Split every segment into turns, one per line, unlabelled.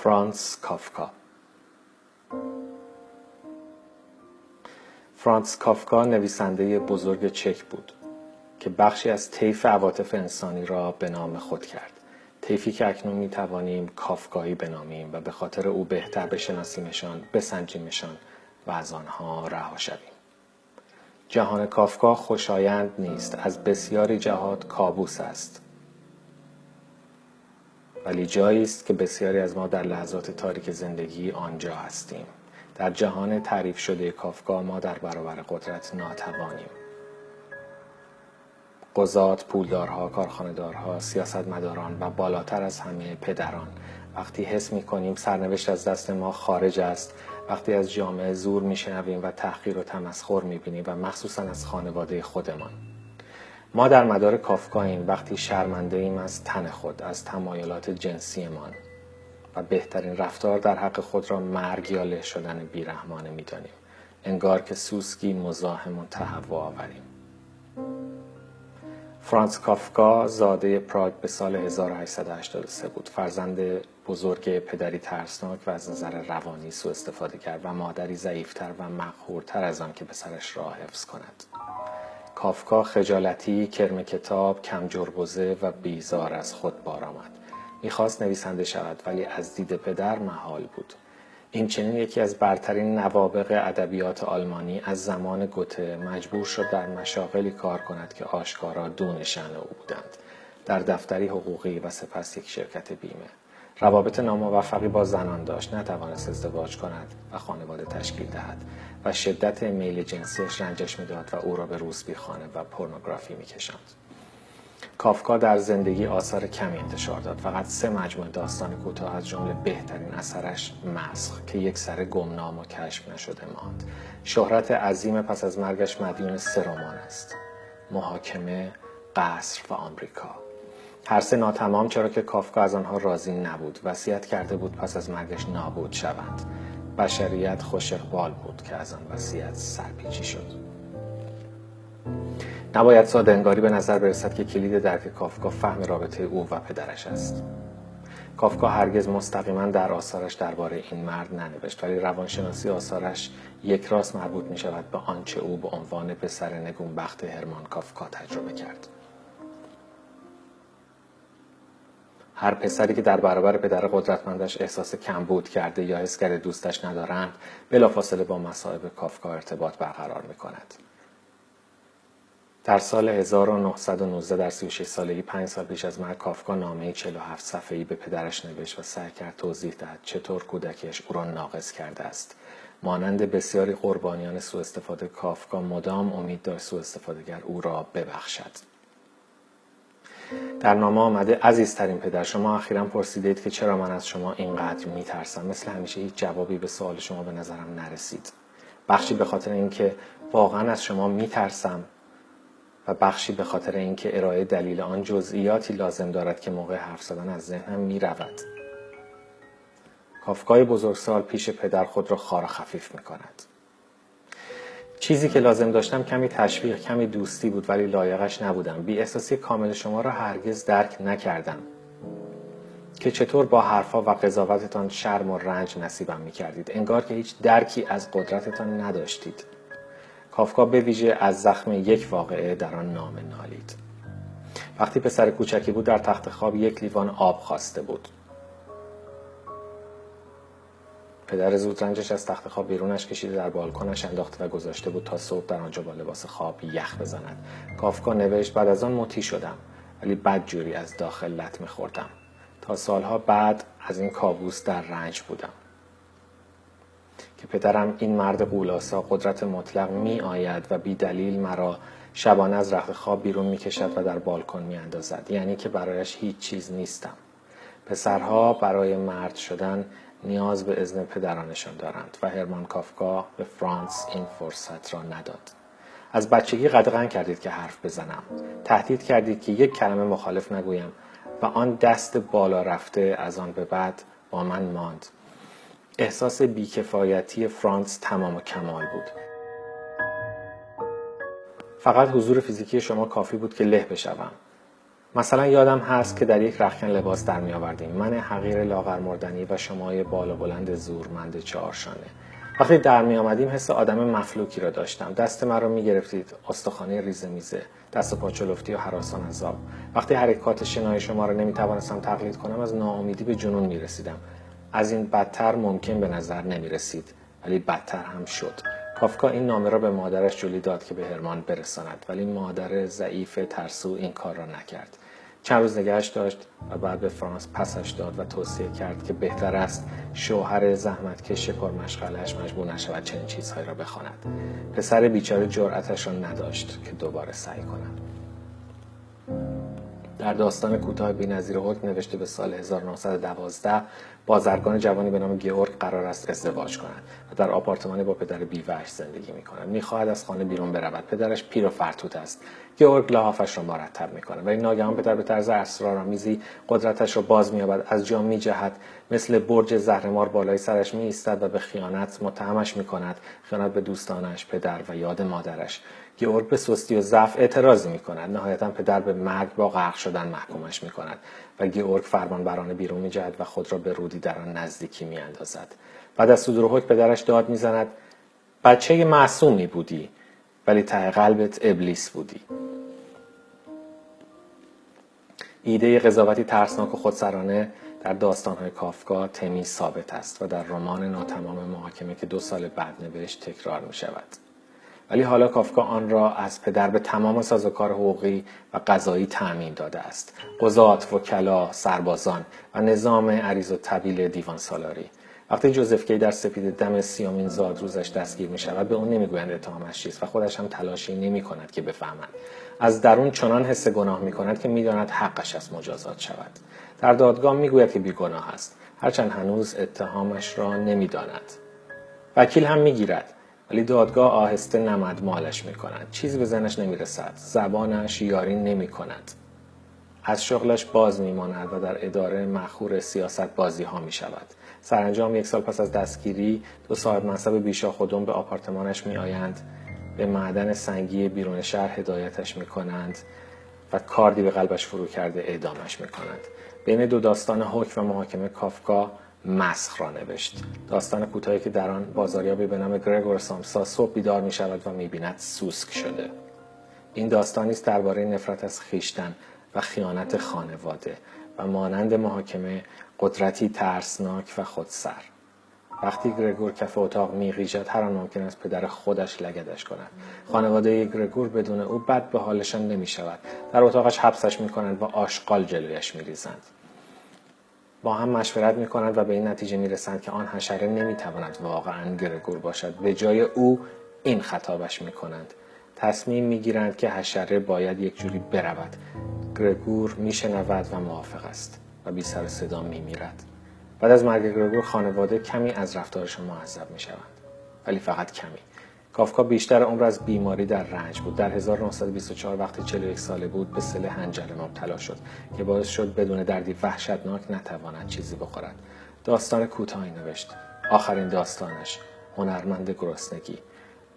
فرانتس کافکا. فرانتس کافکا نویسنده بزرگ چک بود که بخشی از طیف عواطف انسانی را به نام خود کرد. طیفی که اکنون میتوانیم کافکایی بنامیم و به خاطر او بهتر بشناسیمشان، بسنجیمشان و از آنها رها شویم. جهان کافکا خوشایند نیست، از بسیاری جهات کابوس است. ولی جایی است که بسیاری از ما در لحظات تاریک زندگی آنجا هستیم. در جهان تعریف شده کافکا ما در برابر قدرت ناتوانیم. قضات، پولدارها، کارخانه‌دارها، سیاستمداران و بالاتر از همه پدران، وقتی حس می‌کنیم سرنوشت از دست ما خارج است، وقتی از جامعه زور می‌شنویم و تحقیر و تمسخر می‌بینیم و مخصوصاً از خانواده خودمان. ما در مدار کافکاییم وقتی شرمنده ایم از تن خود، از تمایلات جنسیمان و بهترین رفتار در حق خود را مرگ یا له شدن بیرحمانه می‌دانیم، انگار که سوسکی مزاحم و تهوع آوریم. فرانتس کافکا زاده پراگ به سال 1883 بود. فرزند بزرگ پدری ترسناک و از نظر روانی سوء استفاده کرد و مادری ضعیفتر و مقهورتر از آن که پسرش را حفظ کند. کافکا خجالتی، کرم کتاب، کم جربوزه و بیزار از خود بار آمد. میخواست نویسنده شود ولی از دید پدر محال بود. این چنین یکی از برترین نوابغ ادبیات آلمانی از زمان گوته مجبور شد در مشاغلی کار کند که آشکارا دون شأن او بودند. در دفتری حقوقی و سپس یک شرکت بیمه. روابط ناموفقی با زنان داشت، نتوانست ازدواج کند و خانواده تشکیل دهد و شدت میل جنسیش رنجش میداد و او را به روسبیخانه و پورنوگرافی میکشاند. کافکا در زندگی آثار کمی انتشار داد، فقط 3 مجموعه داستان کوتاه از جمله بهترین اثرش مسخ که یک سر گمنام و کشف نشده ماند. شهرت عظیم پس از مرگش مدیون 3 رمان است: محاکمه، قصر و آمریکا. هر 3 ناتمام چرا که کافکا از آنها راضی نبود. وصیت کرده بود پس از مرگش نابود شوند. بشریت خوش اقبال بود که از آن وصیت سرپیچی شد. نباید ساده انگاری به نظر برسد که کلید درک کافکا فهم رابطه او و پدرش است. کافکا هرگز مستقیما در آثارش درباره این مرد ننوشت، ولی روانشناسی آثارش یک راست مربوط می شود به آنچه او به عنوان پسر نگونبخت هرمان کافکا تجربه کرد. هر پسری که در برابر پدر قدرتمندش احساس کمبود کرده یا حس کرده دوستش ندارند، بلافاصله با مصائب کافکا ارتباط برقرار می کند. در سال 1919 در 36 سالگی 5 سال پیش از مرگ کافکا نامه‌ای 47 صفحه‌ای به پدرش نوشت و سعی کرد توضیح دهد چطور کودکش او را ناقص کرده است. مانند بسیاری قربانیان سوء استفاده، کافکا مدام امید داشت سوء استفاده‌گر او را ببخشد. در نامه آمده: عزیزترین پدر، شما اخیراً پرسیدید که چرا من از شما اینقدر میترسم. مثل همیشه هیچ جوابی به سوال شما به نظرم نرسید. بخشی به خاطر اینکه واقعاً از شما میترسم و بخشی به خاطر اینکه ارائه دلیل آن جزئیاتی لازم دارد که موقع حرف زدن از ذهنم می رود. کافکای بزرگسال پیش پدر خود را خار و خفیف می کند. چیزی که لازم داشتم کمی تشویق، کمی دوستی بود، ولی لایقش نبودم. بی احساسی کامل شما را هرگز درک نکردم که چطور با حرفا و قضاوتتان شرم و رنج نصیبم می کردید. انگار که هیچ درکی از قدرتتان نداشتید. کافکا به ویژه از زخم یک واقعه در آن نامه نالید. وقتی پسر کوچکی بود در تخت خواب یک لیوان آب خواسته بود. پدر زودرنجش از تخت خواب بیرونش کشیده در بالکنش انداخته و گذاشته بود تا صبح در آنجا با لباس خواب یخ بزند. کافکا نوشت: بعد از آن مطیع شدم، ولی بدجوری از داخل لطمه خوردم. تا سالها بعد از این کابوس در رنج بودم که پدرم، این مرد غول‌آسا، قدرت مطلق می آید و بی دلیل مرا شبانه از رخت خواب بیرون می کشد و در بالکن می اندازد. یعنی که برایش هیچ چیز نیستم. پسرها برای مرد شدن نیاز به اذن پدرانشان دارند و هرمان کافکا به فرانتس این فرصت را نداد. از بچگی قدغن کردید که حرف بزنم. تهدید کردید که یک کلمه مخالف نگویم و آن دست بالا رفته از آن به بعد با من ماند. احساس بیکفایتی فرانتس تمام و کمال بود. فقط حضور فیزیکی شما کافی بود که له بشوم. مثلا یادم هست که در یک رختکن لباس در می آوردیم، من حقیر لاغر مردنی و شمای بالا بلند زورمند چهارشانه. وقتی در می آمدیم حس آدم مفلوکی را داشتم. دست من را می گرفتید، استخوان ریزه میزه، دست و پا چلفتی و هراسان از آب. وقتی حرکات شنای شما را نمی توانستم تقلید کنم، از ناامیدی به جنون می رسیدم. از این بدتر ممکن به نظر نمی رسید، ولی بدتر هم شد. کافکا این نامه را به مادرش جولی داد که به هرمان برساند، ولی مادر ضعیف ترسو این کار را نکرد. چند روز نگهش داشت و بعد به فرانس پسش داد و توصیه کرد که بهتر است شوهر زحمتکش پرمشغله‌اش مجبور نشود چنین چیزهایی را بخواند. پسر بیچاره جرأتش را نداشت که دوباره سعی کند. در داستان کوتاه بی‌نظیر هولک نوشته به سال 1912 بازرگان جوانی به نام گیورگ قرار است ازدواج کند و در آپارتمانی با پدر بیوه‌اش زندگی می‌کند. می‌خواهد از خانه بیرون برود. پدرش پیر و فرتوت است. گیورگ لحافش را مرتب می‌کند ولی ناگهان پدر به طرز اسرارآمیزی قدرتش را باز می‌یابد، از جا می‌جهد، مثل برج زهرمار بالای سرش می‌ایستد و به خیانت متهمش می‌کند، خیانت به دوستانش، پدر و یاد مادرش. گیورگ به سستی و ضعف اعتراض می‌کند. نهایتاً پدر به مرگ با غرق شدن محکومش می‌کند و گیورگ فرمانبرانه بیرون می‌جهد و خود را به رودی در آن نزدیکی می‌اندازد. بعد از صدور حکم پدرش داد می‌زند: بچه معصومی بودی، ولی ته قلبت ابلیس بودی. ایده قضاوتی ترسناک و خودسرانه در داستان‌های کافکا تمیز ثابت است و در رمان ناتمام محاکمه که 2 سال بعد نوشت تکرار می‌شود. ولی حالا کافکا آن را از پدر به تمام سازوکار حقوقی و قضایی تأمین داده است. قضات، وکلا، سربازان و نظام عریض و طویل دیوان سالاری. وقتی جوزف کی در سپید دم 30مین زادروزش دستگیر می شود، به اون نمیگویند اتهامش چیست و خودش هم تلاشی نمی کند که بفهمد. از درون چنان حس گناه می کند که می داند حقش از مجازات شود. در دادگاه می گوید که بیگناه است، هرچند هنوز اتهامش را نمی داند. وکیل هم می گیرد، ولی دادگاه آهسته نمدمالش می کند. چیزی به ذهنش نمی رسد. زبانش یاری نمی کند. از شغلش باز می ماند و در اداره مخور سیاست بازی ها می شود. سرانجام 1 سال پس از دستگیری 2 صاحب منصب بیشاخودم به آپارتمانش می آیند، به معدن سنگی بیرون شهر هدایتش می کنند و کاردی به قلبش فرو کرده اعدامش می کنند. بین 2 داستان حکم و محاکمه کافکا مسخ را نوشت. داستان کوتاهی که در آن بازاریابی به نام گرگور سامسا صبح بیدار می شود و می بیند سوسک شده. این داستانی است درباره نفرت از خویشتن و خیانت خانواده و مانند محاکمه قدرتی ترسناک و خودسر. وقتی گرگور کف اتاق می‌غیژد، هر آن ممکن است پدر خودش لگدش کند. خانواده گرگور بدون او بد به حالشان نمی‌شود. در اتاقش حبسش می‌کنند و آشغال جلویش می‌ریزند. با هم مشورت می‌کنند و به این نتیجه می‌رسند که آن حشره نمی‌تواند واقعاً گرگور باشد. به جای او این خطابش می‌کنند. تصمیم می‌گیرند که حشره باید یک جوری برود. گرگور می‌شنود و موافق است و بی سر و صدا می‌میرد. بعد از مرگ گرگور خانواده کمی از رفتارشان معذب می‌شوند، ولی فقط کمی. کافکا بیشتر عمر از بیماری در رنج بود. در 1924 وقتی 41 ساله بود به سل حنجره مبتلا شد که باعث شد بدون دردی وحشتناک نتواند چیزی بخورد. داستان کوتاهی نوشت. آخرین داستانش، هنرمند گرسنگی.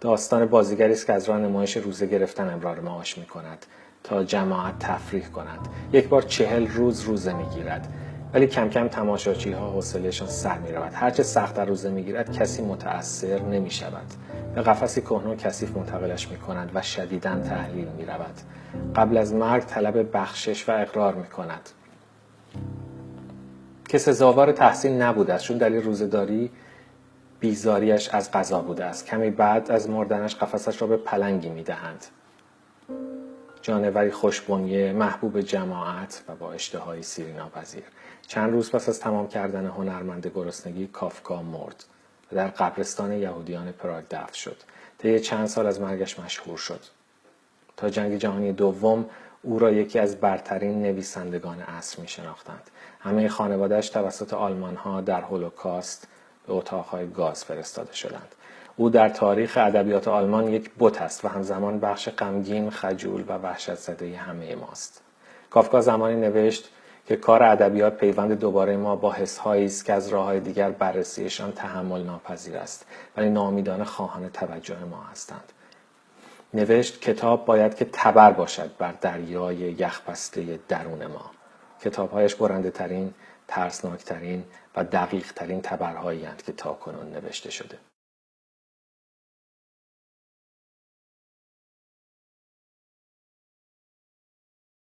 داستان بازیگری است که از راه نمایش روزه گرفتن امرار معاش می‌کند تا جماعت تفریح کنند. یک بار 40 روز روزه می‌گیرد. ولی کم کم تماشاچی‌ها حوصله‌شان سر می‌رود. هرچه سخت‌تر روزه می‌گیرد کسی متأثر نمی‌شود. به قفسی کهنه و کثیف منتقلش می‌کنند و شدیداً تحلیل می‌رود. قبل از مرگ طلب بخشش و اقرار می‌کند که سزاوار تحسین نبوده است، چون دلیل روزه‌داری بیزاریش از قضا بوده است. کمی بعد از مردنش قفسش را به پلنگی می‌دهند. جانوری خوشبنیه، محبوب جماعت و با اشتهایی سیریناپذیر. چند روز پس از تمام کردن هنرمند گرسنگی کافکا مرد و در قبرستان یهودیان پراگ دفن شد. طی چند سال از مرگش مشهور شد. تا جنگ جهانی دوم او را یکی از برترین نویسندگان عصر می‌شناختند. همه خانواده‌اش توسط آلمان‌ها در هولوکاست به اتاق‌های گاز فرستاده شدند. او در تاریخ ادبیات آلمان یک بت است و همزمان بخش غمگین، خجول و وحشت‌زده همه ماست. کافکا زمانی نوشت که کار ادبیات پیوند دوباره ما با حس‌هایی است که از راه‌های دیگر بررسیشان تحمل ناپذیر است، ولی ناامیدانه خواهان توجه ما هستند. نوشت کتاب باید که تبر باشد بر دریای یخبسته درون ما. کتابهایش برنده ترین، ترسناک ترین و دقیق ترین تبرهایی هستند که تاکنون نوشته شده.